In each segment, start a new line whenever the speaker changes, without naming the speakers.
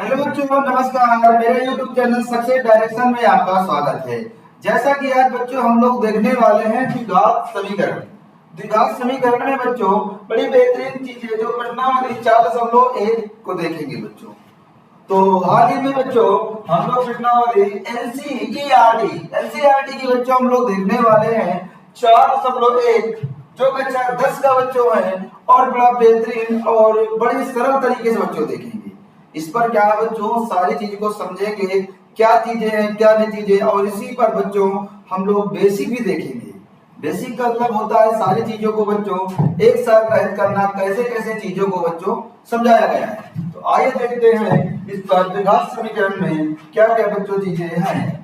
Hello बच्चों, नमस्कार। मेरे YouTube चैनल सक्सेस डायरेक्शन में आपका स्वागत है। जैसा कि आज बच्चों हम लोग देखने वाले हैं द्विघात समीकरण। द्विघात समीकरण में बच्चों बड़ी बेहतरीन चीज है जो प्रश्नावली 4.1 को देखेंगे बच्चों। तो हाल ही में बच्चों हम लोग प्रश्नावली एनसीईआरटी की बच्चों हम लोग देखने वाले हैं 4.1 जो कक्षा 10 का बच्चों है और बड़ा बेहतरीन और बड़ी सरल तरीके से बच्चों देखेंगे। इस पर क्या है बच्चों, सारी चीज को समझेंगे, क्या चीजें हैं क्या नहीं चीजें, और इसी पर बच्चों हम लोग बेसिक भी देखेंगे। बेसिक का मतलब होता है सारी चीजों को बच्चों एक साथ रहित करना, कैसे कैसे चीजों को बच्चों समझाया गया है। तो आइए देखते हैं इस पर द्विघात समीकरण में क्या क्या बच्चों चीजें हैं।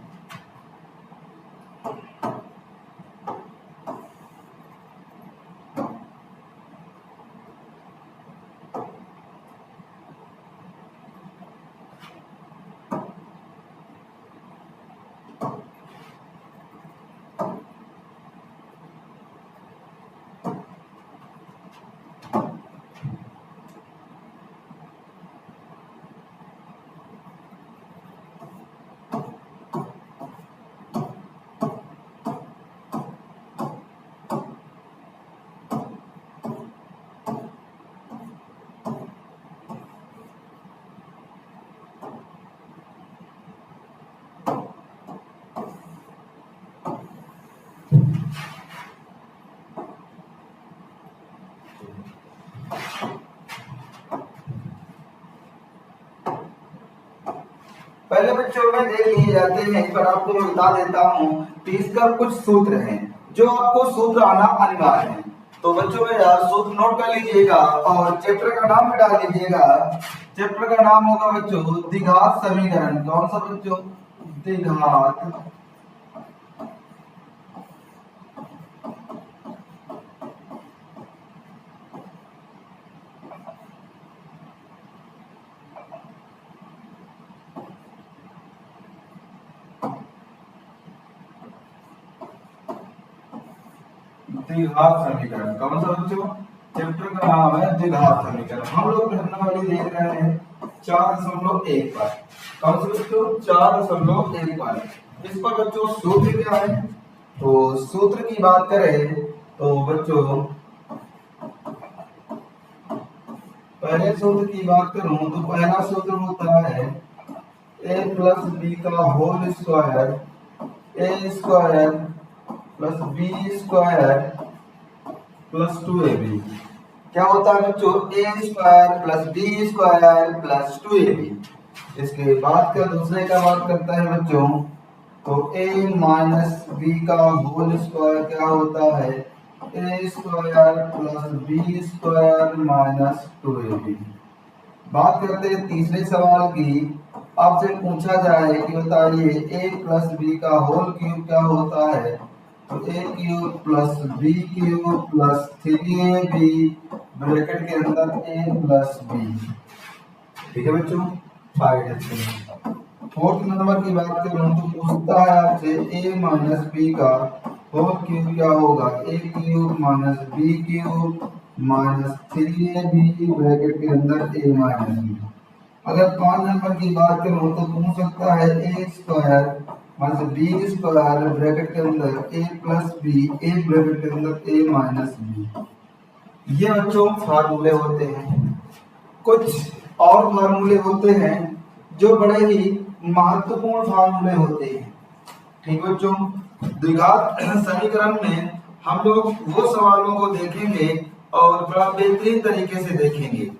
पहले बच्चों में देख लिए जाते हैं, इस पर आपको मैं बता देता हूँ कि इसका कुछ सूत्र हैं जो आपको सूत्र आना अनिवार्य है। तो बच्चों में यार सूत्र नोट कर लीजिएगा और चैप्टर का नाम भी डाल लीजिएगा। चैप्टर का नाम होगा बच्चों द्विघात समीकरण। कौन सा बच्चों? द्विघात द्विघात समीकरण। कौन सा बच्चों? चैप्टर का नाम है द्विघात समीकरण। हम लोग प्रश्नावली देख रहे हैं 4.1 पर। कौन सा बच्चों? 4.1 पर। इस पर बच्चों सूत्र क्या है? तो सूत्र की बात करें तो बच्चों पहले सूत्र की बात करूं तो पहला सूत्र होता है a प्लस बी का whole square A square plus B square plus 2ab। क्या होता है बच्चों? A square plus B square plus 2ab। इसके बाद का दूसरे का बात करता है बच्चों तो a माइनस बी का होल स्क्वायर क्या होता है? A square plus B square minus 2ab। बात करते हैं तीसरे सवाल की। आपसे पूछा जाए कि बताइए a प्लस बी का होल क्यूब क्या होता है? तो a cube plus b cube plus 3ab bracket के अंदर a प्लस बी। ठीक है बच्चों, फोर्थ नंबर की बात करूं तो पूछता है आपसे a माइनस बी का होल क्यूब क्या होगा? a cube minus b cube minus 3ab bracket के अंदर a माइनस बी। अगर 5 नंबर की बात करूं तो पूछ सकता है a square minus b square bracket के अंदर a plus b a bracket के अंदर a माइनस बी। ये बच्चों फार्मूले होते हैं। कुछ और फार्मूले होते हैं जो बड़े ही महत्वपूर्ण फार्मूले होते हैं। ठीक बच्चों, द्विघात समीकरण में हम लोग वो सवालों को देखेंगे और बड़ा बेहतरीन तरीके से देखेंगे।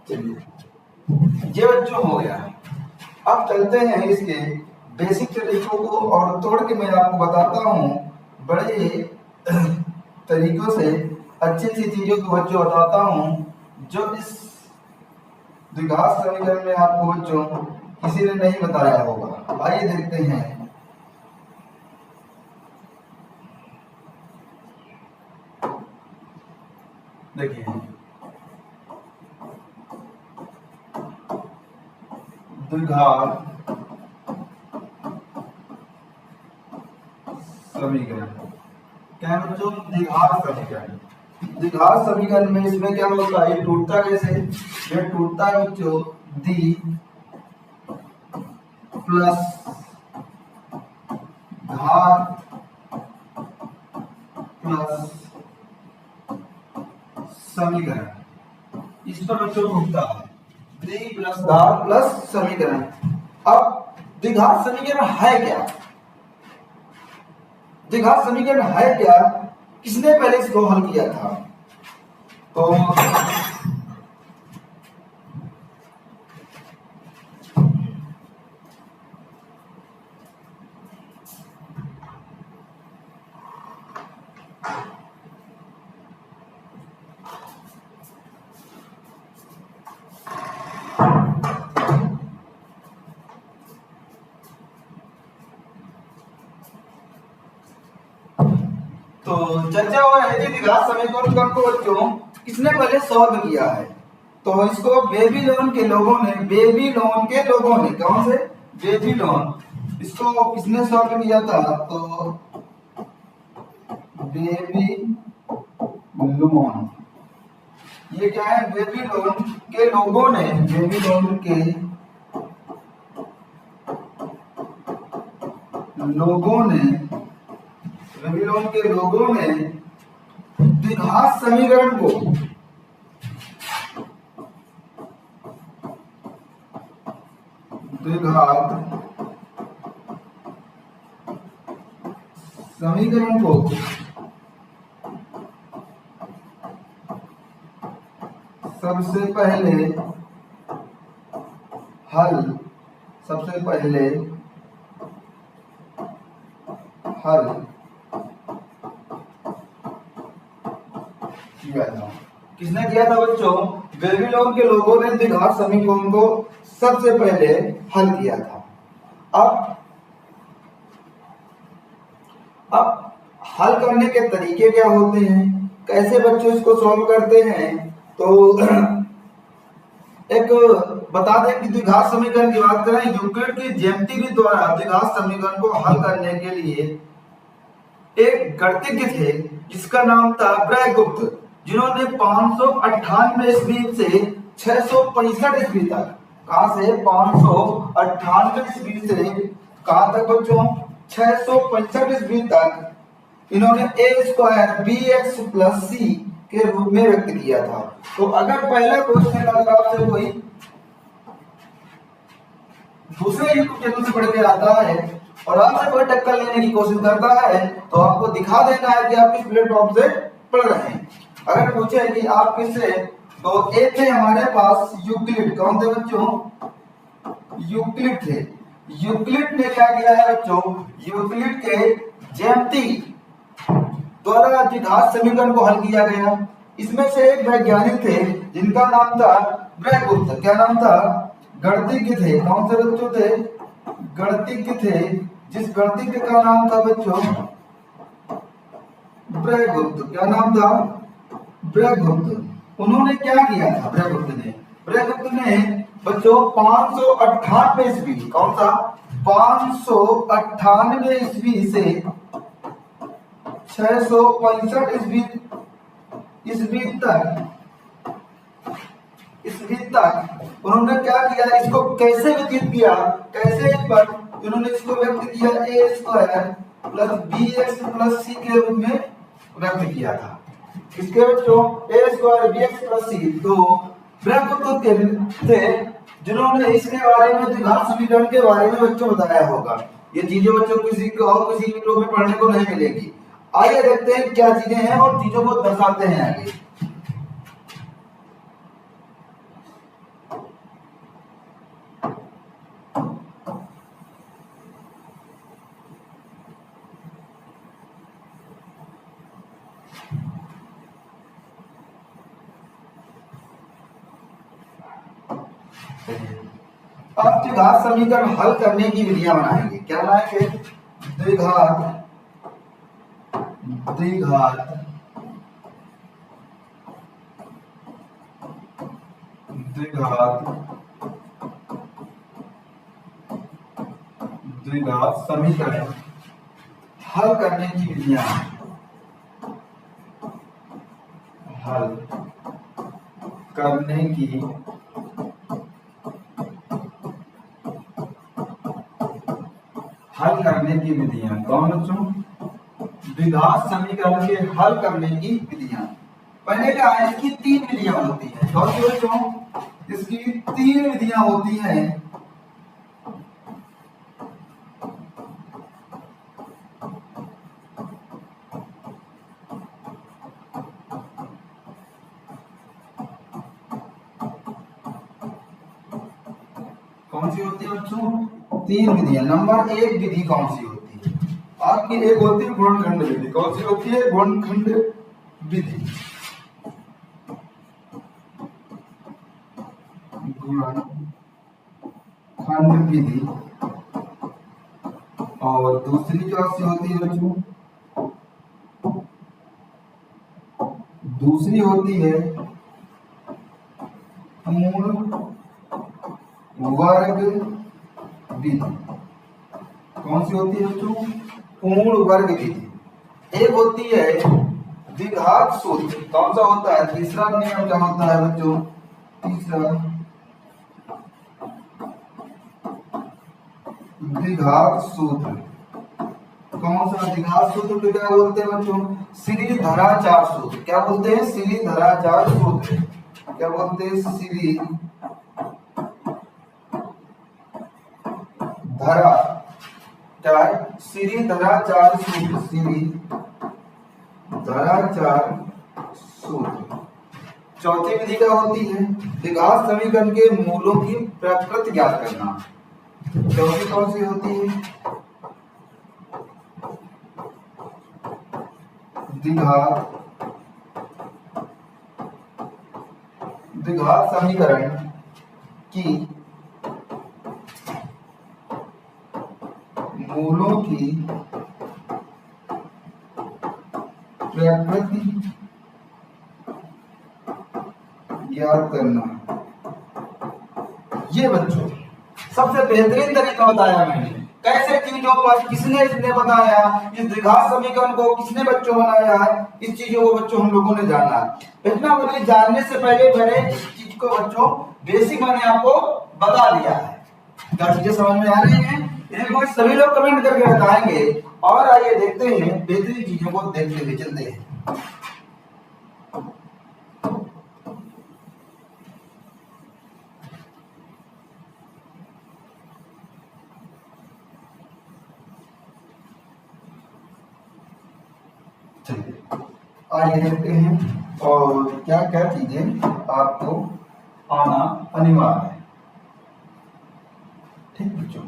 चलिए ये बच्चों हो गया। अब चलते हैं इसके बेसिक तरीकों को और तोड़ के मैं आपको बताता हूँ बड़े तरीकों से अच्छी अच्छी चीजों को बच्चों बताता हूँ जो इस द्विघात समीकरण में आपको बच्चों किसी ने नहीं बताया होगा। आइए देखते हैं। देखिए द्विघात समीकरण क्या है बच्चों? द्विघात समीकरण। द्विघात समीकरण में इसमें क्या होता है? टूटता कैसे? ये टूटता है बच्चों दी प्लस घात प्लस समीकरण। इस पर बच्चों टूटता है दी प्लस घात प्लस समीकरण। अब द्विघात समीकरण है क्या? द्विघात समीकरण है क्या? किसने पहले इसको हल किया था? तो चर्चा हो रहा है कि द्विघात समीकरण को बच्चों किसने पहले सॉल्व किया है? तो इसको बेबीलोन के लोगों ने कौन से? बेबीलोन। इसको किसने सॉल्व किया था? तो बेबीलोन। ये क्या है? बेबीलोन के लोगों ने द्विघात समीकरण को सबसे पहले हल किया था। किसने किया था बच्चों? बेबीलोन के लोगों ने द्विघात समीकरण को सबसे पहले हल किया था। अब हल करने के तरीके क्या होते हैं? कैसे बच्चों इसको सॉल्व करते हैं? तो एक बता दें कि द्विघात समीकरण की बात करें, यूक्लिड की ज्यामिति के द्वारा द्विघात समीकरण को हल करने के लिए एक गणितज्ञ थे जिसका नाम था ब्रैगगुप्त, जिन्होंने 598 ईस्वी से 665 ईस्वी तक, कहां से? 598 ईस्वी से कहां तक बच्चों? 665 ईस्वी तक इन्होंने a square bx plus c के रूप में व्यक्त किया था। तो अगर पहला क्वेश्चन अगर आपसे कोई दूसरे यूट्यूब चैनल से पढ़ के आता है और आपसे कोई टक्कर लेने की कोशिश करता है तो आपको दिखा देना है कि आप किस प्लेटफॉर्म से पढ़ रहे हैं। अगर पूछे कि आप किससे, तो एक थे हमारे पास यूक्लिड। कौन थे बच्चों? यूक्लिड थे। यूक्लिड ने क्या किया है बच्चों? यूक्लिड के ज्यामिति द्वारा द्विघात समीकरण को हल किया गया। इसमें से एक वैज्ञानिक थे जिनका नाम था ब्रैगगुप्त। क्या नाम था? गणितज्ञ थे। कौन से बच्चों थे? गणितज्ञ थे। जिस गणितज्ञ का नाम था बच्चों ब्रैगगुप्त। क्या नाम था? ब्रैगगुप्त। उन्होंने क्या किया था? ब्रैगगुप्त ने बच्चों 598 ईस्वी, कौन सा? 598 ईस्वी से 665 ईस्वी तक उन्होंने क्या किया? इसको कैसे व्यतीत किया? कैसे पर उन्होंने इसको व्यक्त किया a square plus bx plus c के रूप में व्यक्त किया था। इसके बच्चों a square bx plus c। तो ब्रैगगुप्त थे जिन्होंने इसके बारे में द्विघात समीकरण के बारे में बच्चों बताया होगा। ये चीजें बच्चों किसी को और किसी यूट्यूब में पढ़ने को नहीं मिलेगी। आइए देखते हैं क्या चीजें हैं और चीजों को दर्शाते हैं आगे। अब द्विघात समीकरण हल करने की विधियां बनाएंगे। क्या बनाएंगे? द्विघात द्विघात द्विघात द्विघात समीकरण हल करने की विधियां, हल करने की विधियां। कौन बच्चों? द्विघात समीकरण के हल करने की विधियां। पहले क्या है, इसकी 3 विधियां होती हैं। कौन सी बच्चों? इसकी 3 विधियां होती हैं। कौन सी होती है बच्चों? 3 विधियां। नंबर 1 विधि कौन सी होती है? आपकी एक होती है गुणनखंड विधि। कौन सी होती है? गुणनखंड विधि। गुणनखंड विधि। और दूसरी कौन सी होती है बच्चों? दूसरी होती है पूर्ण वर्ग विधि। कौन सी होती है बच्चों? पूर्ण वर्ग विधि। एक होती है द्विघात सूत्र। कौन सा होता है? तीसरा नियम क्या होता है बच्चों? तीसरा द्विघात सूत्र। कौन सा द्विघात सूत्र को क्या बोलते हैं बच्चों? श्रीधराचार्य सूत्र। क्या बोलते हैं? श्रीधराचार्य सूत्र। क्या बोलते हैं? धरा क्या है? श्रीधराचार्य सूत्र। श्रीधराचार्य सूत्र। चौथी विधि क्या होती है? द्विघात समीकरण के मूलों की प्रकृति ज्ञात करना। चौथी कौन सी होती है? द्विघात समीकरण की मूलों की प्रकृति ज्ञात करना। ये बच्चों सबसे बेहतरीन तरीका बताया मैंने। कैसे चीजों पर किसने इसने बताया, इस द्विघात समीकरण को किसने बच्चों बनाया है, इस चीजों को बच्चों हम लोगों ने जाना। इतना मुझे जानने से पहले मैंने इस चीज को बच्चों बेसिक मैंने आपको बता दिया है। क्या चीजें समझ में आ रही हैं? इनको सभी लोग कमेंट करके बताएंगे। और आइए देखते हैं, बेहतरीन चीजों को देखते हुए चलते हैं। आइए देखते हैं और क्या क्या चीजें आपको आना अनिवार्य है। ठीक बच्चों,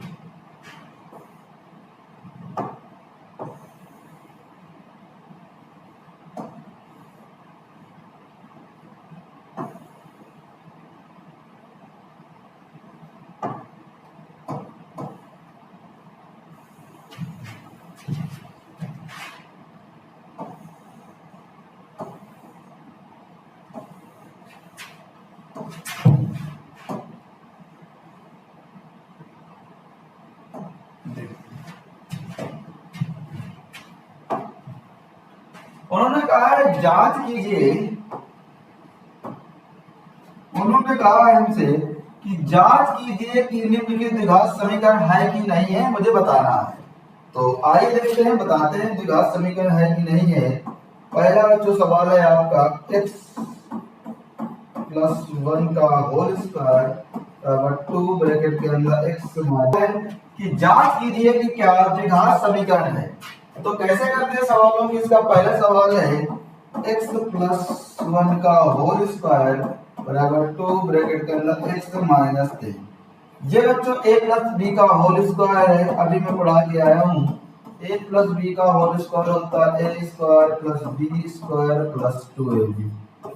उन्होंने कहा है जांच कीजिए। उन्होंने कहा है हमसे कि जांच कीजिए कि निम्नलिखित द्विघात समीकरण है कि नहीं है, मुझे बताना है। तो आइए देखते हैं, बताते हैं द्विघात समीकरण है कि नहीं है। पहला जो सवाल है आपका x प्लस 1 का होल स्क्वायर बराबर 2 ब्रैकेट के अंदर x माइनस की जांच कीजिए कि क्या द्विघात समीकरण है। तो कैसे करते हैं सवालों की? इसका पहला सवाल है x प्लस 1 का होल स्क्वायर बराबर 2 ब्रैकेट के अंदर x माइनस 3। ये बच्चों a प्लस b का होल स्क्वायर है। अभी मैं पढ़ा के आया हूँ। a प्लस b का होल स्क्वायर होता है a square plus b square plus 2ab।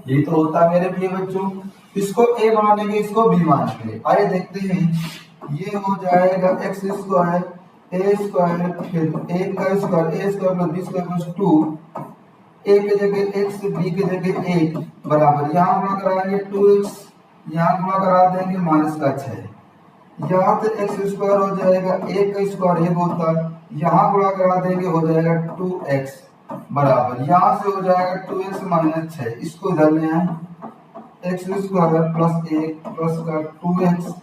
यही तो होता है मेरे प्रिय बच्चों। इसको ए मानेंगे, इसको बी मानेंगे। आइए देखते हैं, ये हो जाएगा एक्स स्क्वायर ए स्क्वायर फिर ए का square A square plus B square plus 2, A के जगह एक्स बी के जगह 1 बराबर, यहाँ गुणा कराएंगे 2x, यहाँ गुणा करा देंगे माइनस का 6, यहाँ से एक्स स्क्वायर हो जाएगा, एक का स्क्वायर 1 होता है, यहाँ गुणा करा देंगे हो जाएगा 2x बराबर, यहाँ से हो जाएगा 2x माइनस 6, इसको इधर ले आए, एक्स स्क्वायर प्लस 1 प्लस का 2x,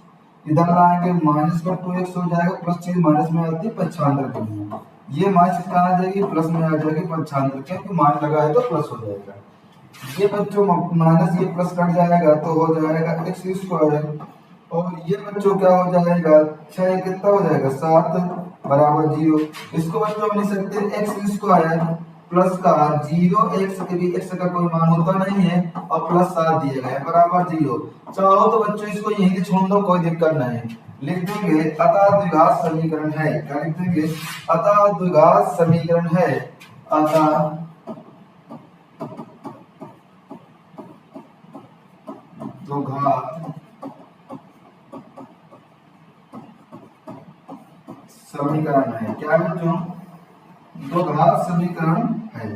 इधर लाएंगे माइनस का 2x हो जाएगा, प्लस चीज माइनस में आती है पक्षांतर के लिए, ये माइनस इसका आ जाएगी प्लस में आ जाएगी पक्षांतर, क्योंकि मान लगा है तो प्लस हो जाएगा। ये बच्चों माइनस ये प्लस कट जाएगा तो हो जाएगा एक्स स्क्वायर, और ये बच्चों क्या हो जाएगा 6 कितना हो जाएगा 7 बराबर 0। इसको बच्चों हम लिख सकते हैं एक्स स्क्वायर प्लस का 0 एक्स के भी एक्स का कोई मान होता नहीं है और प्लस 7 दिए गए बराबर 0। चाहो तो बच्चों इसको यहीं छोड़ दो, कोई दिक्कत नहीं, लिख देंगे अतः द्विघात समीकरण है, क्या लिख देंगे अतः द्विघात समीकरण है, अतः द्विघात समीकरण है, क्या बच्चों द्विघात समीकरण है।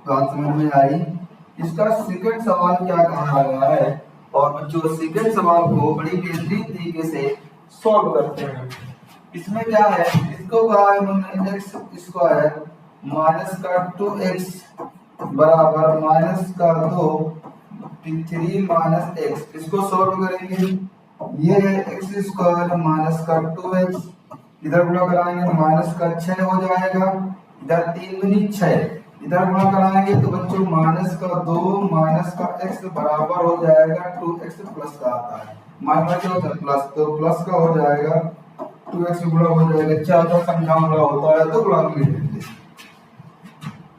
बात समझ में आई। इसका सेकंड सवाल क्या कहा गया है, और बच्चों सेकंड सवाल को बड़ी बेहतरीन तरीके से सॉल्व करते हैं। इसमें क्या है, इसको कहा है हमने एक्स स्क्वायर माइनस का 2x बराबर माइनस का 2 3 माइनस एक्स, इसको सॉल्व करेंगे, ये है एक्स स्क्वायर माइनस का 2x, इधर गुणा कराएंगे माइनस का 6 हो जाएगा, इधर 3 दूनी 6, इधर गुणा कराएंगे तो बच्चों माइनस का 2 माइनस का x बराबर हो जाएगा 2x प्लस का आता है, माइनस क्या होता है प्लस, तो प्लस का हो जाएगा 2x गुणा हो जाएगा, चार संख्या गुणा होता है तो गुणा में लिख देंगे,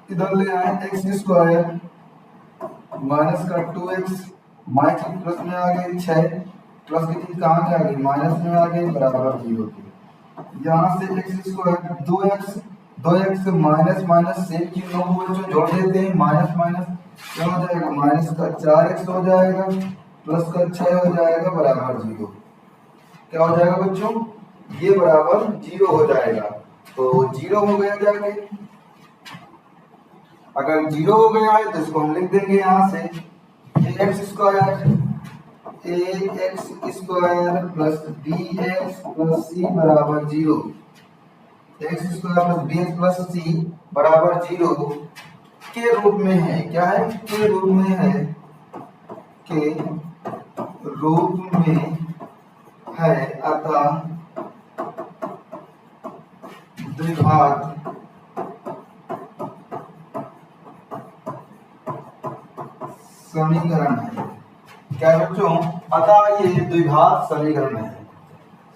इधर ले आए एक्स स्क्वायर माइनस का 2x माइनस प्लस में आ गई 6, प्लस की चीज कहाँ आ गई माइनस में आ गई बराबर 0 की, यहाँ से x square 2x minus minus same की लोग बच्चों जोड़ देते हैं, माइनस माइनस क्या हो जाएगा माइनस का 4x हो जाएगा प्लस का 6 हो जाएगा बराबर 0, क्या हो जाएगा बच्चों ये बराबर 0 हो जाएगा, तो 0 हो गया जाके, अगर 0 हो गया है तो इसको हम लिख देंगे यहाँ से x square plus bx plus c बराबर 0, x square plus bx plus c बराबर 0 के रूप में है, क्या है के रूप में है, के रूप में है, अतः द्विघात समीकरण है, क्या बच्चों अतः ये द्विघात समीकरण है।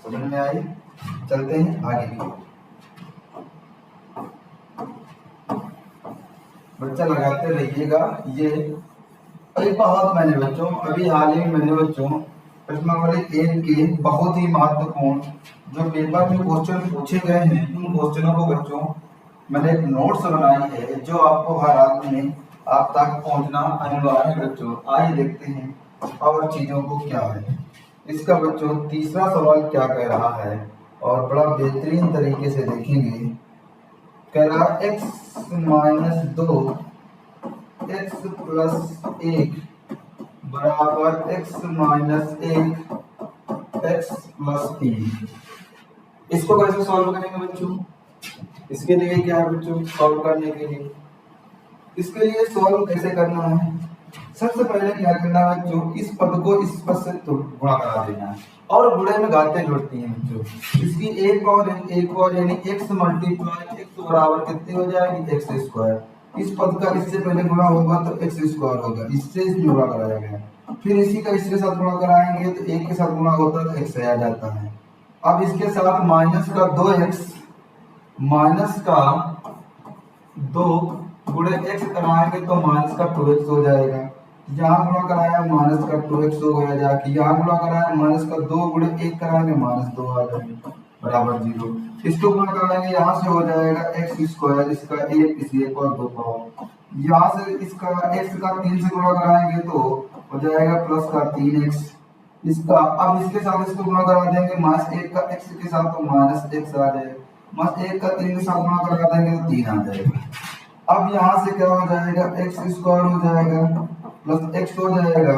समझ में आई, चलते हैं आगे की ओर। बच्चा लगाते रहिएगा, ये अभी बहुत मैंने बच्चों अभी हाल ही में मैंने बच्चों प्रश्नावली 1 के बहुत ही महत्वपूर्ण जो पेपर में क्वेश्चन पूछे गए हैं उन क्वेश्चनों को बच्चों मैंने एक नोट्स बनाई है जो आपको हर हाल में आप तक पहुंचना अनिवार्य है बच्चों। आइए देखते हैं और चीजों को क्या है। इसका बच्चों तीसरा सवाल क्या कह रहा है और बड़ा बेहतरीन तरीके से देखेंगे। कह रहा x माइनस 2 x प्लस 1 बराबर x माइनस 1 x प्लस 3। इसको कैसे सॉल्व करेंगे बच्चों? इसके लिए क्या है बच्चों सॉल्व करने के लिए, इसके लिए सॉल्व कैसे करना है, सबसे पहले क्या करना है बच्चों, इस पद को इस पद से गुणा करा देना है और गुणे में घातें जुड़ती हैं बच्चों। इसकी एक और यानी x मल्टीप्लाई x बराबर कितनी हो जाएगी x स्क्वायर। इस पद का इससे पहले गुणा होगा तो x स्क्वायर होगा, इससे इसमें गुणा कराया गया, फिर इसी का इसके साथ गुणा कराएंगे तो एक के साथ गुणा होता है तो x आ जाता है। अब इसके साथ माइनस का 2x माइनस का 2 गुणे x कराएंगे तो माइनस का 2x हो जाएगा। यहाँ गुणा कराया माइनस का 2x हो गया जाके, यहाँ गुणा कराया माइनस का 2 गुणे 1 कराएंगे माइनस 2 आ जाएगा बराबर 0। इसको गुणा कराएंगे यहाँ से हो जाएगा x स्क्वायर, इसका 1 इस 1 और 2 पावर, यहाँ से इसका x का 3 से गुणा कराएंगे तो हो जाएगा प्लस का 3x इसका। अब इसके साथ इसको गुणा करा देंगे माइनस 1 का x के साथ तो माइनस x आ जाएगा, माइनस 1 का 3 के साथ गुणा करा देंगे तो 3 आ जाएगा। अब यहाँ से क्या हो जाएगा x स्क्वायर हो जाएगा प्लस x हो जाएगा।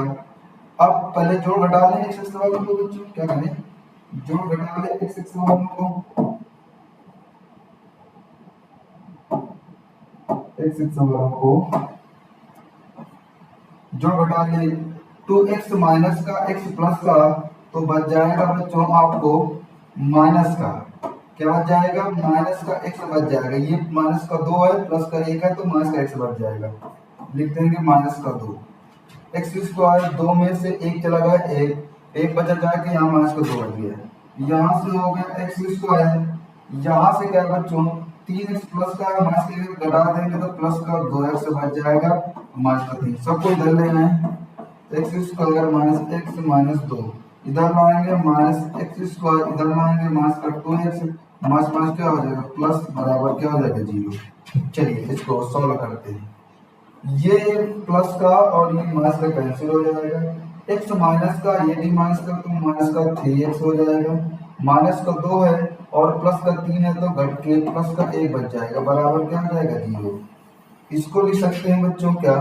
अब पहले जोड़ घटा लें x x वालों को बच्चों, क्या करें जोड़ घटा लें x x वालों को, x x वालों को जोड़ घटा ले 2x माइनस का x प्लस का तो बच जाएगा बच्चों आपको माइनस का, क्या बच जाएगा माइनस का x बच जाएगा। ये माइनस का 2 है प्लस का 1 है तो माइनस का x बच जाएगा, लिख देंगे माइनस का 2। x स्क्वायर 2 में से 1 चला गया 1 बचा जाएगा, यहाँ माइनस का 2 बच गया। यहाँ से हो गया x स्क्वायर, यहाँ से क्या बच्चों 3x प्लस का माइनस का घटा देंगे तो प्लस का 2x बच जाएगा माइनस का 3, सबको इधर लेना है। x square minus x minus 2 इधर लाएंगे माइनस x स्क्वायर, इधर लाएंगे माइनस का 2x, माइनस माइनस क्या हो जाएगा प्लस बराबर क्या हो जाएगा 0। चलिए इसको सॉल्व करते हैं, ये प्लस का और ये माइनस का कैंसिल हो जाएगा, x माइनस का ये भी माइनस का तो माइनस का 3x हो जाएगा, माइनस का 2 है और प्लस का 3 है तो घट के प्लस का 1 बच जाएगा बराबर क्या हो जाएगा 0। इसको लिख सकते हैं बच्चों क्या,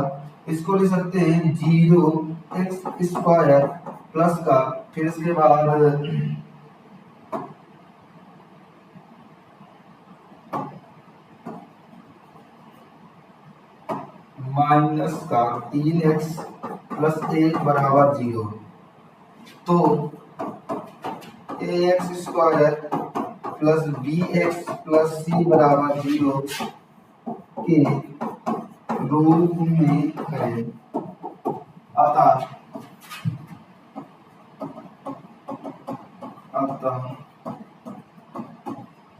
इसको लिख सकते हैं 0x स्क्वायर प्लस का फिर इसके बाद माइनस का 3x प्लस 1 बराबर 0। तो ax square plus bx plus c बराबर 0 के रूप में है, अतः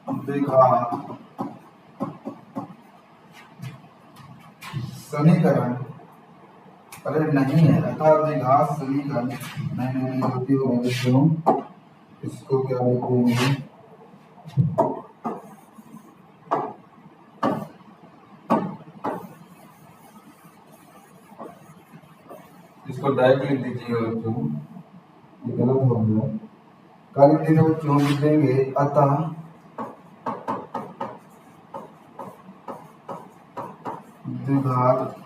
द्विघात समीकरण अरे नहीं है, अतः द्विघात समीकरण नहीं गलती हो गई बच्चों, इसको क्या लिखेंगे इसको डायरेक्ट लिख दीजिएगा बच्चों, ये गलत हो गया, काली लिखेंगे बच्चों लिख देंगे अतः द्विघात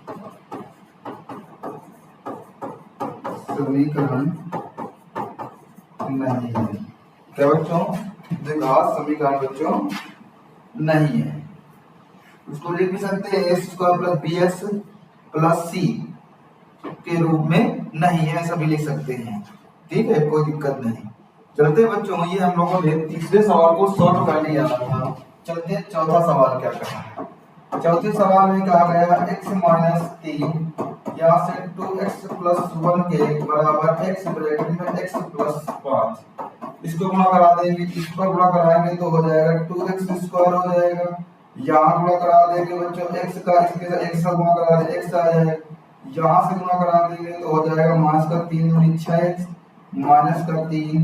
समीकरण नहीं है, क्या बच्चों द्विघात समीकरण बच्चों नहीं है। उसको लिख भी सकते हैं x square plus bx plus c के रूप में नहीं है, ऐसा भी लिख सकते हैं, ठीक है कोई दिक्कत नहीं। चलते बच्चों ये हम लोगों ने तीसरे सवाल को सॉल्व कर लिया था, चलते चौथा सवाल क्या करना है। चौथे सवाल में कहा गया x माइनस 3 यहाँ से 2x प्लस 1 के बराबर x ब्रैकेट में x प्लस 5, इसको गुणा करा देंगे, इसको गुणा कराएंगे तो हो जाएगा 2x स्क्वायर हो जाएगा, यहाँ गुणा करा देंगे बच्चों x का इसके साथ x से गुणा करा देंगे x आ जाएगा, यहाँ से गुणा करा देंगे तो हो जाएगा माइनस का 3 दूनी 6x माइनस का 3,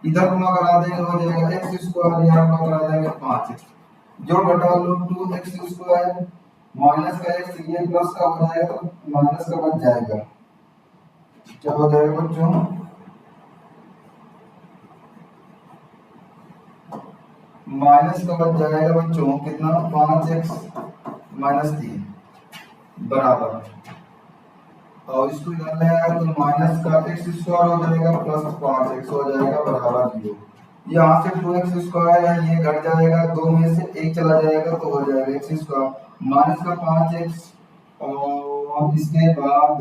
इधर गुणा करा देंगे हो जाएगा x स्क्वायर, यहाँ गुणा करा देंगे 5x, जोड़ घटा लो 2x स्क्वायर माइनस का x ये प्लस का हो जाएगा तो माइनस का बच जाएगा, क्या हो जाएगा बच्चों माइनस का बच जाएगा बच्चों कितना 5x माइनस 3 बराबर, और इसको इधर ले आया तो माइनस का x स्क्वायर हो जाएगा प्लस 5x हो जाएगा बराबर 0। यहाँ से 2x स्क्वायर है ये घट जाएगा, 2 में से 1 चला जाएगा तो हो जाएगा x स्क्वायर माइनस का 5x और इसके बाद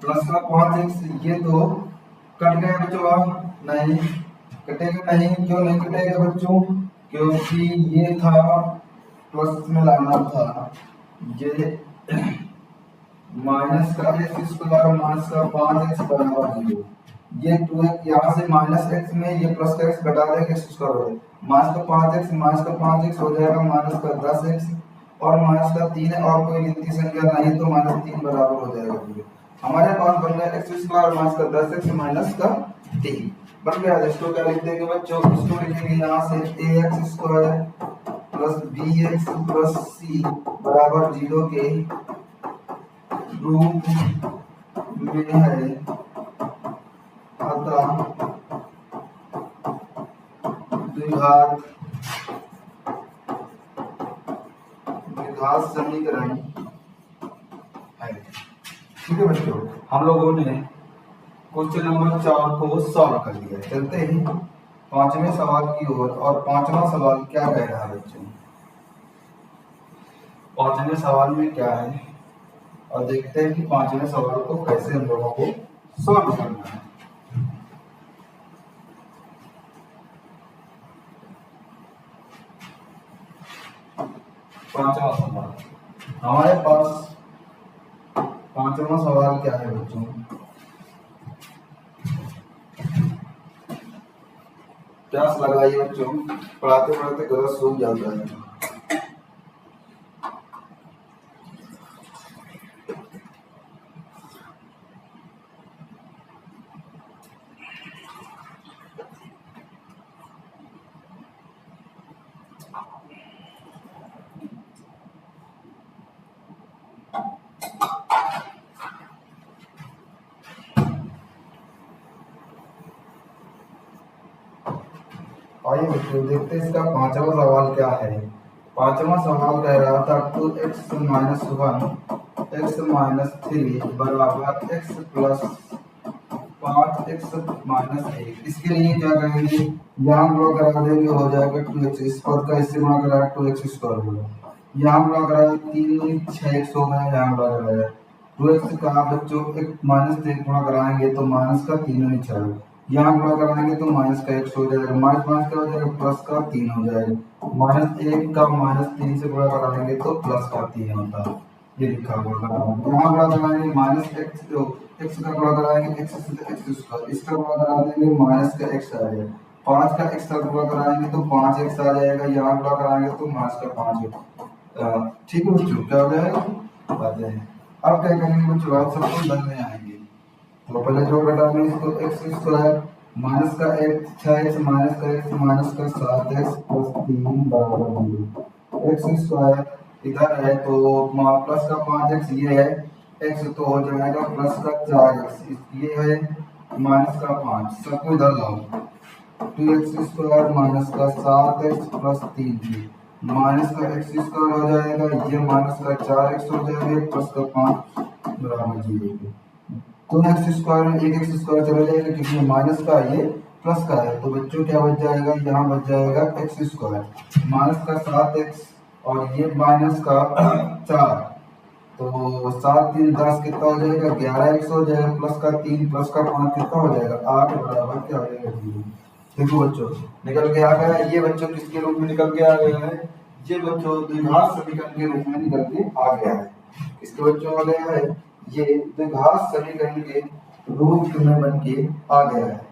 प्लस का 5x, ये तो कट गए बच्चों, अब नहीं कटेगा नहीं, क्यों नहीं कटेगा बच्चों क्योंकि ये था प्लस में लाना था, ये माइनस का x स्क्वायर माइनस का 5x बराबर 0, ये 2x यहाँ से माइनस x में ये प्लस का x घटा देंगे x स्क्वायर हो जाएगा माइनस का 5x हो जाएगा माइनस का 10x और माइनस का 3 है और कोई गिनती संख्या नहीं तो माइनस 3 बराबर हो जाएगा पूरे, हमारे पास बन गया x स्क्वायर माइनस का 10x माइनस का 3 बन गया। इसको क्या लिख देंगे बच्चों, इसको लिखेंगे यहाँ से ax square plus bx plus c बराबर 0 के रूप में है, अतः द्विघात समीकरण है। ठीक है बच्चों, हम लोगों ने क्वेश्चन नंबर 4 को सॉल्व कर लिया। चलते हैं पांचवें सवाल की ओर। और पांचवा सवाल क्या कह रहा है बच्चों? पांचवें सवाल में क्या है और देखते हैं कि पांचवें सवाल को कैसे हम लोगों को सॉल्व करना है। पांचवा सवाल हमारे पास, पांचवा सवाल क्या है बच्चों? प्यास लगाइए बच्चों, पढ़ाते पढ़ाते गला सूख जाता है। आइए बच्चों देखते हैं इसका पांचवा सवाल क्या है। पांचवा सवाल कह रहा था 2x माइनस 1 x माइनस 3 बराबर x प्लस 5x माइनस 1। इसके लिए क्या करेंगे, यहाँ गुणा करा देंगे, हो जाएगा 2x। इस पद का इससे गुणा करा 2x स्क्वायर होगा। यहाँ गुणा करा 3 6x हो गया, यहाँ गुणा कराया 2x का बच्चों एक माइनस 1 गुणा कराएंगे तो माइनस का 3 6, यहाँ गुणा कराएंगे तो माइनस का x हो जाएगा, माइनस माइनस का हो जाएगा प्लस का 3 हो जाएगा। माइनस 1 का माइनस 3 से गुणा कराएंगे तो प्लस का 3 होता है। ये लिखा हुआ है। यहाँ गुणा कराएंगे माइनस x, जो x का गुणा कराएंगे x से x स्क्वायर, इसका गुणा करा देंगे माइनस का x आ जाएगा। 5 का x का गुणा कराएंगे तो 5x आ जाएगा, यहाँ गुणा कराएंगे तो माइनस का 5। ठीक है बच्चों, क्या हो जाएगा? अब क्या करेंगे बच्चों, आप सबको धन में आएंगे। तो पहले जो घटा में इसको x स्क्वायर माइनस का 6x माइनस का x माइनस का 7x प्लस 3 बराबर 0। x स्क्वायर इधर है तो प्लस का 5x ये है, x तो हो जाएगा प्लस का 4x, ये है माइनस का 5, सबको इधर लाओ। 2x स्क्वायर माइनस का 7x प्लस 3 माइनस का x स्क्वायर हो जाएगा, ये माइनस का 4x हो जाएगा प्लस का 5 बराबर 0। तो एक्स स्क्वायर में एक एक्स स्क्वायर चला जाएगा क्योंकि माइनस का ये प्लस का है, तो बच्चों क्या बच जाएगा, यहाँ बच जाएगा एक्स स्क्वायर माइनस का 7x और ये माइनस का 4, तो 7 3 10 कितना हो जाएगा, 11x हो जाएगा, प्लस का 3 प्लस का 5 कितना हो जाएगा, 8 बराबर क्या हो जाएगा 0। देखो बच्चों निकल के आ गया। ये बच्चों किसके रूप में निकल के आ गया है, ये बच्चों द्विघात समीकरण के रूप में निकल के आ गया है। किसके बच्चों आ गया है, ये द्विघात समीकरण के रूप में बन के आ गया है।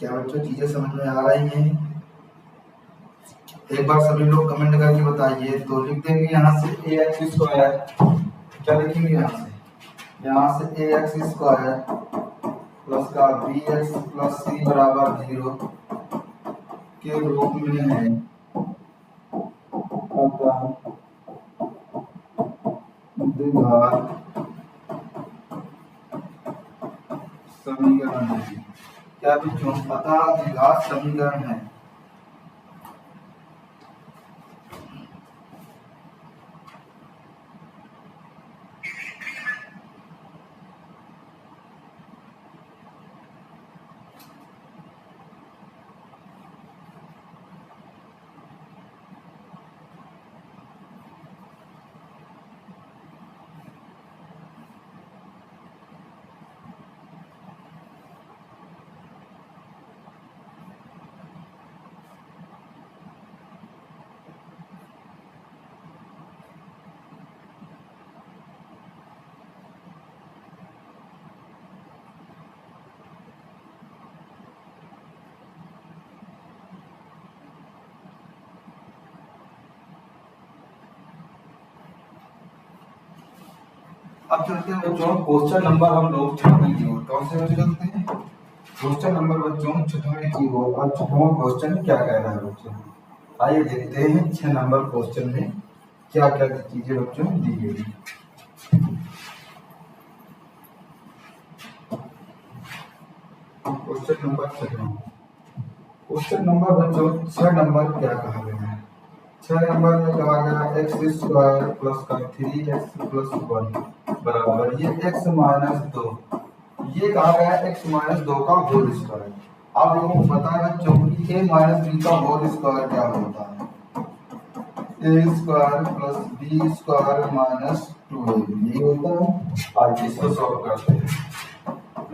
क्या बच्चों चीजें समझ में आ रही हैं? एक बार सभी लोग कमेंट करके बताइए। तो लिख देंगे यहाँ से ax स्क्वायर, क्या लिखेंगे यहाँ से ax स्क्वायर प्लस का bx प्लस c बराबर 0 के रूप में है, द्विघात समीकरण है। क्या बच्चों, अतः द्विघात समीकरण है। अब चलते हैं बच्चों क्वेश्चन नंबर हम लोग छठवें की ओर। कौन से बच्चे चलते हैं? क्वेश्चन नंबर बच्चों छठवें की ओर। और छठवां क्वेश्चन क्या कह रहा है बच्चों? आइए देखते हैं 6 नंबर क्वेश्चन में क्या क्या चीजें बच्चों दी गई। Question number 6। क्वेश्चन नंबर बच्चों 6 नंबर क्या कहा गया है? 6 नंबर में कहा गया एक्स स्क्वायर प्लस का 3x प्लस 1 बराबर ये x माइनस 2, ये कहा गया x माइनस 2 का होल स्क्वायर। आप लोगों को पता है बच्चों कि a माइनस b का होल स्क्वायर क्या होता है? a square plus b square minus 2ab ये होता है। आज इसको सॉल्व करते हैं।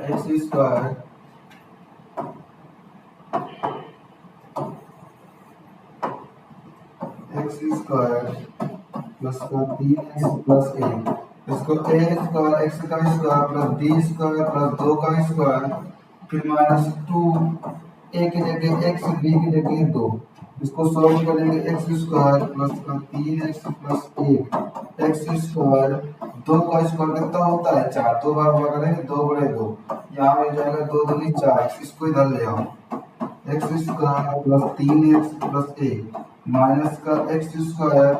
X square x square plus का 3x प्लस a, इसको a स्क्वायर एक्स का square plus b square plus 2 का स्क्वायर फिर माइनस 2, a की जगह x b की जगह 2, इसको सॉल्व करेंगे एक्स स्क्वायर प्लस का 3x प्लस 1 एक्स स्क्वायर 2 का स्क्वायर कितना होता है 4, 2 बार हुआ करेंगे 2 बड़े 2, यहाँ में जाएगा 2 दूनी 4, इसको इधर ले आओ x square plus 3x plus 1 minus का एक्स स्क्वायर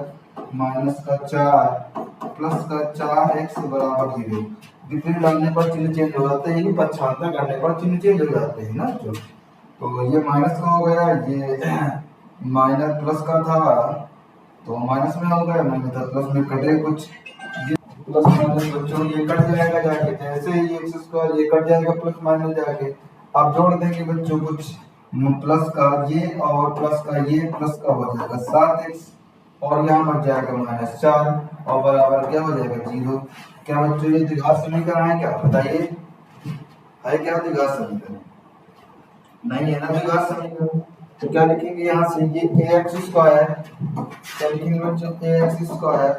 माइनस का 4 प्लस का 4x बराबर 0। विपरीत डालने पर चिन्ह चेंज हो जाते हैं, पक्षांतर करने पर चिन्ह चेंज हो जाते हैं ना। तो ये माइनस का हो गया, ये माइनस प्लस का था तो माइनस में हो गया, मैंने तो प्लस में कटे कुछ, ये प्लस माइनस बच्चों ये कट जाएगा जाके, जैसे ही एक्स स्क्वायर ये कट जाएगा प्लस माइनस जाके, आप जोड़ देंगे बच्चों कुछ प्लस का ये और प्लस का ये प्लस का हो जाएगा 7x और यहाँ बच जाएगा माइनस 4 और बराबर क्या हो जाएगा 0। क्या बच्चों ये द्विघात समीकरण है क्या? बताइए है क्या द्विघात समीकरण? नहीं है ना द्विघात समीकरण। तो क्या लिखेंगे यहाँ से ये ax स्क्वायर, क्या लिखेंगे बच्चों ax square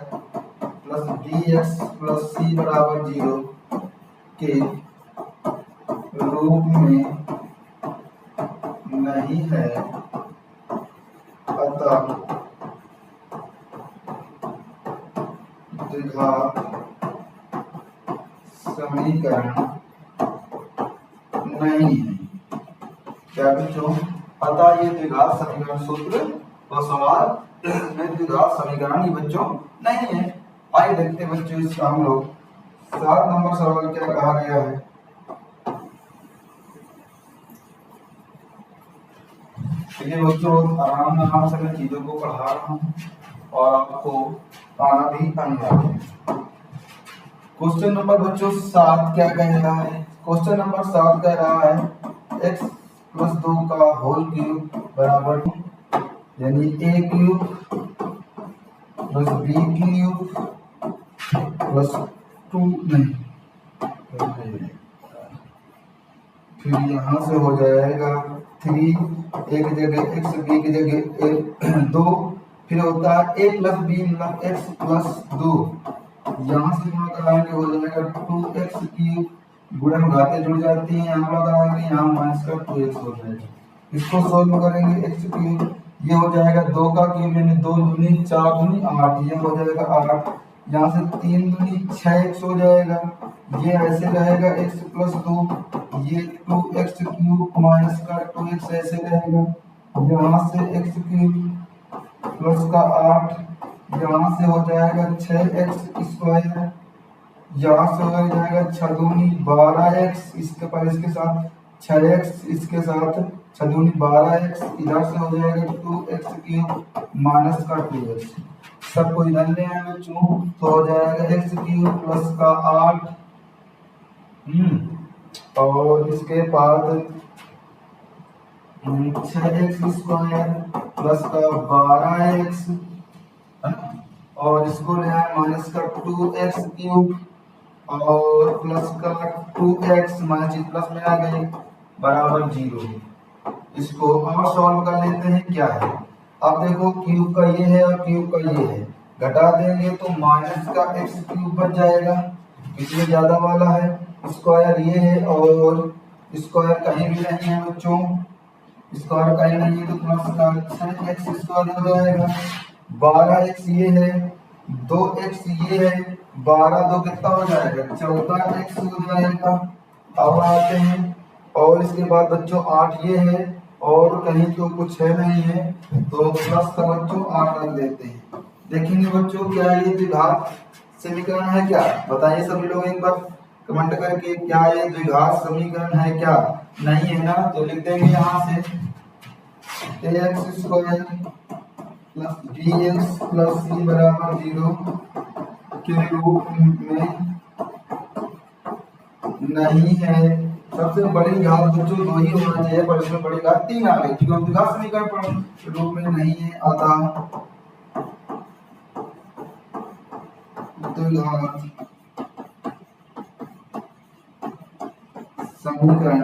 plus bx plus c बराबर 0 के रूप में नहीं है, अतः द्विघात समीकरण नहीं है। क्या बच्चों? अतः ये द्विघात समीकरण सूत्र और सवाल में द्विघात समीकरण ही बच्चों नहीं है। आइए देखते हैं बच्चों इसका हम लोग 7 नंबर सवाल क्या कहा गया है। ये बच्चों आराम से मैं चीजों को पढ़ा रहा हूँ और आपको आना भी अनिवार्य है। क्वेश्चन नंबर बच्चों 7 क्या कह रहा है? क्वेश्चन नंबर 7 कह रहा है x प्लस 2 का होल क्यूब बराबर यानी a cube plus b cube plus 2 नहीं, फिर यहाँ से हो जाएगा 3 एक जगह x b की जगह 2, फिर होता है a प्लस b मतलब x प्लस 2, यहाँ से गुणा कराएंगे हो जाएगा 2x क्यूब, गुणन घातें जुड़ जाती हैं, यहाँ गुणा कराएंगे यहाँ माइनस का 2x हो जाएगा। इसको सोल्व करेंगे x क्यूब, ये हो जाएगा 2 का क्यूब यानी 2 दूनी 4 दूनी 8, ये हो जाएगा 8, यहाँ से 3 दूनी 6x हो जाएगा, ये ऐसे रहेगा x प्लस 2, ये 2x क्यूब माइनस का 2x ऐसे रहेगा, यहाँ से x क्यूब प्लस का 8, यहाँ से हो जाएगा 6x स्क्वायर, यहाँ से हो जाएगा 6 दूनी 12x, इसके पर इसके साथ 6x इसके साथ 6 दूनी 12x, इधर से हो जाएगा 2x क्यूब माइनस का 2x, सबको इधर ले आए बच्चों तो हो जाएगा x क्यूब प्लस का 8 और इसके बाद 6x स्क्वायर प्लस का 12x और इसको ले आए माइनस का 2x क्यूब और प्लस का 2x माइनस प्लस में आ गए बराबर 0। इसको और सॉल्व कर लेते हैं क्या है। अब देखो क्यूब का ये है और क्यूब का ये है, घटा देंगे तो माइनस का x क्यूब बच जाएगा, इसलिए ज्यादा वाला है, स्क्वायर ये है और स्क्वायर कहीं भी नहीं है बच्चों, स्क्वायर कहीं नहीं है तो प्लस का 6x स्क्वायर हो जाएगा, 12x ये है, 2x ये है, 12 2 कितना हो जाएगा 14x हो जाएगा। अब आते हैं और इसके बाद बच्चों 8 ये है और कहीं तो कुछ है नहीं है, तो प्लस का बच्चों 8 रख देते हैं। देखेंगे बच्चों क्या ये द्विघात समीकरण है क्या, बताइए सभी लोग एक बार कमेंट करके, क्या ये द्विघात समीकरण है क्या, नहीं है ना, तो लिख देंगे यहाँ से ax square plus bx plus c बराबर 0 के रूप में नहीं है। सबसे बड़ी घात बच्चों 2 ही होना चाहिए, पर इसमें बड़ी घात 3 आ गई क्योंकि हम द्विघात समीकरण पर रूप में नहीं है, अतः द्विघात समीकरण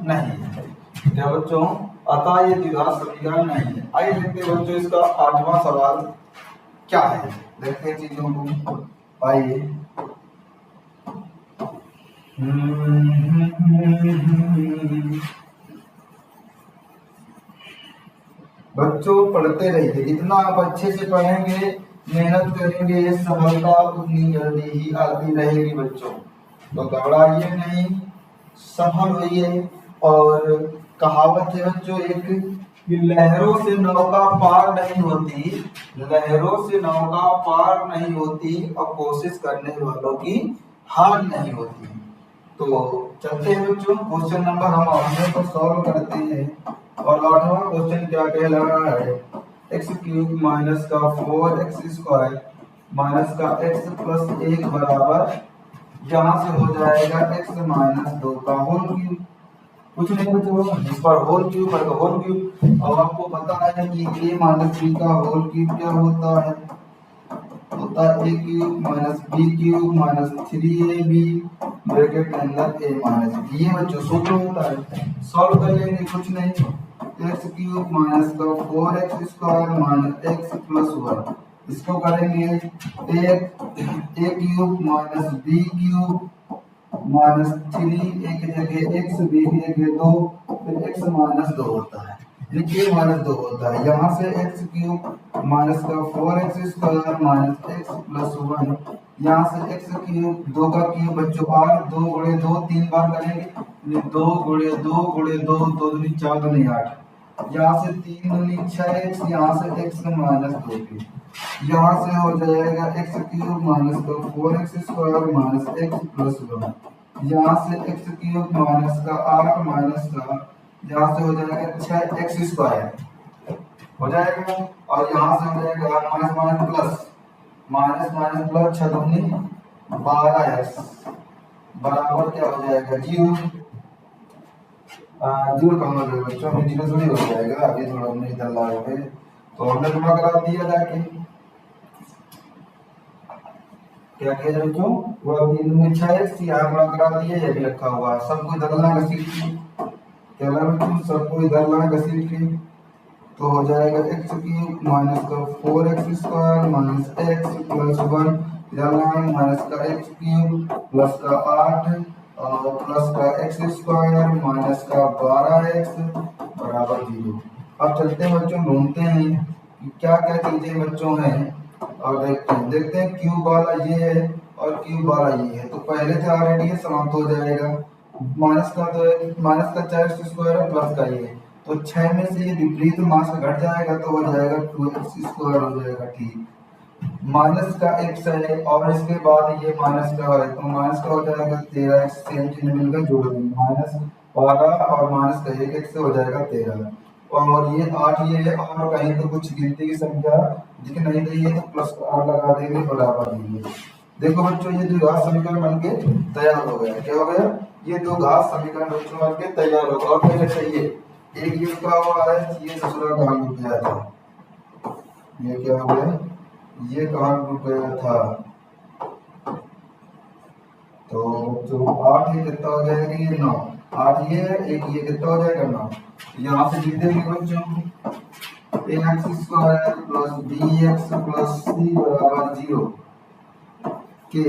नहीं है। क्या बच्चों, अतः ये द्विघात समीकरण नहीं है। आइए देखते हैं बच्चों इसका 8वां सवाल क्या है, देखते हैं चीजों को। आइए बच्चों पढ़ते रहिए, जितना आप अच्छे से पढ़ेंगे, मेहनत करेंगे, सफलता उतनी जल्दी ही आती रहेगी बच्चों। तो घबराइए नहीं, सफल होइए। और कहावत है बच्चों एक कि लहरों से नौका पार नहीं होती, लहरों से नौका पार नहीं होती, और कोशिश करने वालों की हार नहीं होती। तो चलते हैं बच्चों, क्वेश्चन नंबर हम अपने को सॉल्व करते हैं। और 8वां क्वेश्चन क्या कह रहा है, एक्स क्यूब माइनस का 4x स्क्वायर माइनस का x प्लस 1 बराबर, यहाँ से हो जाएगा x माइनस 2 का होल क्यूब। कुछ नहीं बच्चों, इस पर होल क्यूब पर होल क्यूब। अब आपको पता है कि a माइनस b का होल क्यूब क्या होता है, होता है a cube minus b cube minus 3ab bracket के अंदर a माइनस b। ये बच्चों सूत्र होता है, सॉल्व कर लेंगे, कुछ नहीं। x क्यूब माइनस का 4x square minus x plus 1, इसको करेंगे a cube minus b cube minus 3, a की जगह x, b की जगह 2, फिर x माइनस 2 होता है, a माइनस 2 होता है। यहाँ से x क्यूब माइनस का 4x square minus x plus 1, यहाँ से x क्यूब 2 का क्यूब बच्चों 8, 2 गुणे 2 3 बार करेंगे, 2 गुणे 2 गुणे 2, 2 दूनी 4 दूनी 8, यहाँ से 3 दूनी 6x, यहाँ से x माइनस 2 क्यूब, यहाँ से हो जाएगा x क्यूब माइनस का 4x square minus x plus 1, यहाँ से x क्यूब माइनस का 8 माइनस का, यहाँ से हो जाएगा 6x स्क्वायर हो जाएगा, और यहाँ से हो जाएगा minus minus plus, minus minus plus 6 दूनी 12x बराबर क्या हो जाएगा 0। जीरो कहाँ हो जाएगा बच्चों, हमें जीरो थोड़ी हो जाएगा, अभी थोड़ा हमने इधर लाए, तो हमने गुणा करा दिया जाके, क्या किया जाए बच्चों, वो 3 दूनी 6x, यहाँ गुणा करा दिया, ये भी रखा हुआ है, सबको इधर लाना घसीट के, क्या ला बच्चों, सबको इधर लाना घसीट के, तो हो जाएगा x क्यूब माइनस का 4x square minus x plus 1, इधर लाना माइनस का x क्यूब प्लस का 8 और प्लस का x स्क्वायर माइनस का 12x बराबर 0। अब चलते हैं बच्चों, ढूंढते हैं कि क्या क्या चीजें बच्चों हैं, और देखते हैं क्यूब वाला ये है और क्यूब वाला ये है, तो पहले से ऑलरेडी ये समाप्त हो जाएगा। माइनस का तो माइनस का 4x स्क्वायर है, प्लस का ये, तो 6 में से ये विपरीत मान से घट जाएगा, तो हो जाएगा 2x स्क्वायर हो जाएगा, ठीक। माइनस का x है और इसके बाद ये माइनस का है, तो माइनस का हो जाएगा 13x, सेम चीज मिलकर जोड़ देंगे, माइनस 12 और माइनस का 1x से हो जाएगा 13, और ये 8 ये है, और कहीं तो कुछ गिनती की संख्या दिख नहीं रही है, तो प्लस 8 लगा देंगे बराबर देंगे। देखो बच्चों, ये द्विघात समीकरण बनके तैयार हो गया, क्या हो गया, ये द्विघात समीकरण बच्चों बनके तैयार होगा। और क्या चाहिए, एक ये का हुआ है, ये दूसरा कहाँ रुक गया था, ये क्या हो गया, ये कहाँ रुक गया था, तो जो 8 ये कितना हो जाएगा, ये 9, 8 ये है, एक ये कितना हो जाएगा 9, यहाँ से लिख देंगे बच्चों ax square plus bx plus c बराबर 0 के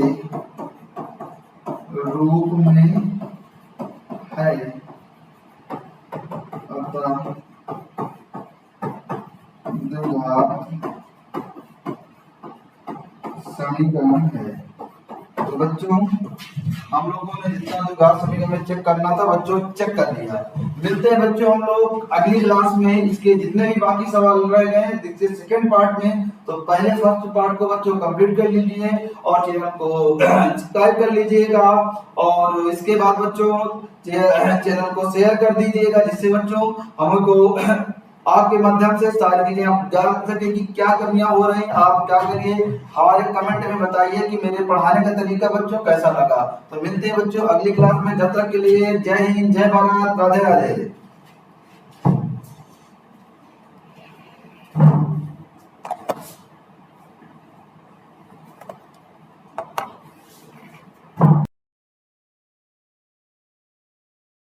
रूप में है, अतः द्विघात समीकरण है। तो बच्चों हम लोगों ने जितना जो घात समीकरण में चेक करना था बच्चों चेक कर लिया। मिलते हैं बच्चों हम लोग अगली क्लास में, इसके जितने भी बाकी सवाल रह गए हैं देखिए सेकंड पार्ट में। तो पहले फर्स्ट पार्ट को बच्चों कंप्लीट कर लीजिए और चैनल को सब्सक्राइब कर लीजिएगा, और इसके बाद बच्चों चैनल को शेयर कर दीजिएगा, जिससे बच्चों हमको आपके माध्यम से सारी चीजें आप जान सके कि क्या कमियां हो रही हैं। आप क्या करिए, हमारे कमेंट में बताइए कि मेरे पढ़ाने का तरीका बच्चों कैसा लगा। तो मिलते हैं बच्चों अगली क्लास में, जब तक के लिए जय हिंद, जय भारत, राधे राधे।